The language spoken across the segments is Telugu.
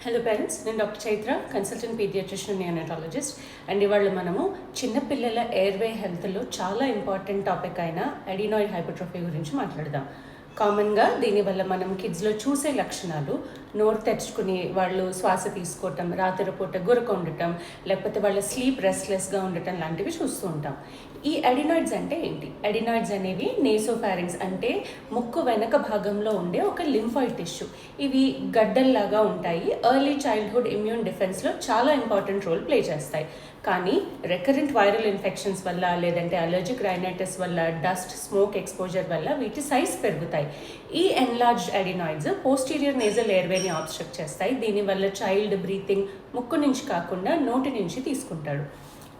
హలో పేరెంట్స్, నేను doctor Chaitra, consultant paediatrician neonatologist. And ఇవాళ మనము చిన్నపిల్లల ఎయిర్వే హెల్త్లో చాలా ఇంపార్టెంట్ టాపిక్ అయిన అడినాయిడ్ హైపర్ట్రోఫీ గురించి మాట్లాడదాం. కామన్గా దీనివల్ల మనం కిడ్స్లో చూసే లక్షణాలు నోరు తెచ్చుకుని వాళ్ళు శ్వాస తీసుకోవటం, రాత్రిపూట గురక ఉండటం, లేకపోతే వాళ్ళ స్లీప్ రెస్ట్లెస్గా ఉండటం లాంటివి చూస్తూ ఉంటాం. ఈ అడినాయిడ్స్ అంటే ఏంటి? అడినాయిడ్స్ అనేవి నేసోఫారింగ్స్ అంటే ముక్కు వెనక భాగంలో ఉండే ఒక లింఫాయిడ్ టిష్యూ. ఇవి గడ్డల్లాగా ఉంటాయి. ఎర్లీ చైల్డ్హుడ్ ఇమ్యూన్ డిఫెన్స్లో చాలా ఇంపార్టెంట్ రోల్ ప్లే చేస్తాయి. కానీ రికరెంట్ వైరల్ ఇన్ఫెక్షన్స్ వల్ల, లేదంటే అలర్జిక్ రైనైటిస్ వల్ల, డస్ట్, స్మోక్ ఎక్స్పోజర్ వల్ల వీటి సైజ్ పెరుగుతాయి. ఈ ఎన్లార్జ్డ్ అడినాయిడ్స్ పోస్టీరియర్ నేజల్ ఎయిర్వేని ఆబ్స్ట్రక్ట్ చేస్తాయి. దీనివల్ల చైల్డ్ బ్రీతింగ్ ముక్కు నుంచి కాకుండా నోటి నుంచి తీసుకుంటాడు.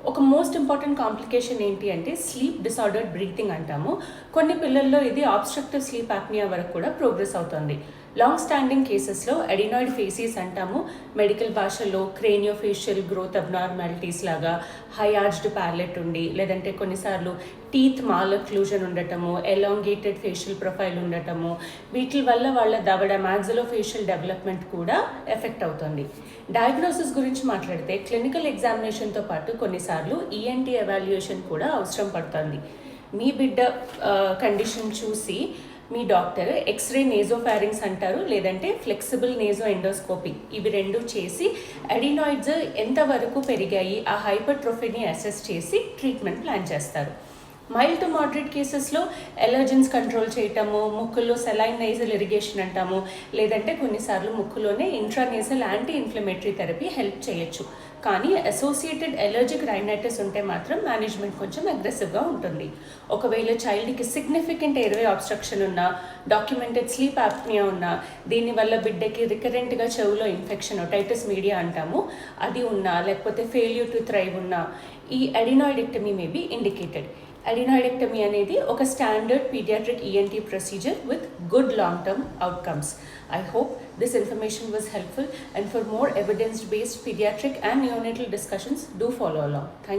ఒక మోస్ట్ ఇంపార్టెంట్ కాంప్లికేషన్ ఏంటి అంటే స్లీప్ డిసార్డర్డ్ బ్రీతింగ్ అంటాము. కొన్ని పిల్లల్లో ఇది ఆబ్స్ట్రక్టివ్ స్లీప్ యాప్నియా వరకు కూడా ప్రోగ్రెస్ అవుతుంది. లాంగ్ స్టాండింగ్ కేసెస్లో అడినాయిడ్ ఫేసిస్ అంటాము. మెడికల్ భాషలో క్రేనియోఫేషియల్ గ్రోత్ అబ్నార్మాలిటీస్ లాగా హై ఆర్చ్డ్ ప్యాలెట్ ఉండి, లేదంటే కొన్నిసార్లు టీత్ మాలక్లూజన్ ఉండటము, ఎలాంగేటెడ్ ఫేషియల్ ప్రొఫైల్ ఉండటము, వీటి వల్ల వాళ్ళ దవడ మ్యాక్సిలోఫేషియల్ డెవలప్మెంట్ కూడా ఎఫెక్ట్ అవుతుంది. డయాగ్నోసిస్ గురించి మాట్లాడితే క్లినికల్ ఎగ్జామినేషన్తో పాటు కొన్నిసార్లు ఈఎన్టీ ఎవాల్యుయేషన్ కూడా అవసరం పడుతుంది. మీ బిడ్డ కండిషన్ చూసి మీ డాక్టర్ ఎక్స్రే నేజోఫారింగ్స్ అంటారు, లేదంటే ఫ్లెక్సిబుల్ నేజో ఎండోస్కోపీ, ఇవి రెండు చేసి అడినాయిడ్స్ ఎంతవరకు పెరిగాయి ఆ హైపర్ట్రోఫీని అసెస్ చేసి ట్రీట్మెంట్ ప్లాన్ చేస్తారు. మైల్డ్ టు మోడరేట్ కేసెస్లో ఎలర్జెన్స్ కంట్రోల్ చేయటము, ముక్కులో సెలైన్ నేజల్ ఇరిగేషన్ అంటాము, లేదంటే కొన్నిసార్లు ముక్కులోనే ఇంట్రానేజల్ యాంటీ ఇన్ఫ్లమేటరీ థెరపీ హెల్ప్ చేయొచ్చు. కానీ అసోసియేటెడ్ ఎలర్జిక్ రైనైటిస్ ఉంటే మాత్రం మేనేజ్మెంట్ కొంచెం అగ్రెసివ్గా ఉంటుంది. ఒకవేళ చైల్డ్కి సిగ్నిఫికెంట్ ఎయిర్వే ఆబ్స్ట్రక్షన్ ఉన్నా, డాక్యుమెంటెడ్ స్లీప్ యాప్నియా ఉన్నా, దీనివల్ల బిడ్డకి రికరెంట్గా చెవులో ఇన్ఫెక్షన్, ఓటైటిస్ మీడియా అంటాము, అది ఉన్నా, లేకపోతే ఫెయిల్యూర్ టు థ్రైవ్ ఉన్నా, ఈ అడినాయిడెక్టమీ మే బీ ఇండికేటెడ్. అడినాయిడెక్టమీ అనేది ఒక standard paediatric ENT procedure with good long term outcomes. I hope this information was helpful, and for more evidence-based pediatric and neonatal discussions, do follow along. Thank you.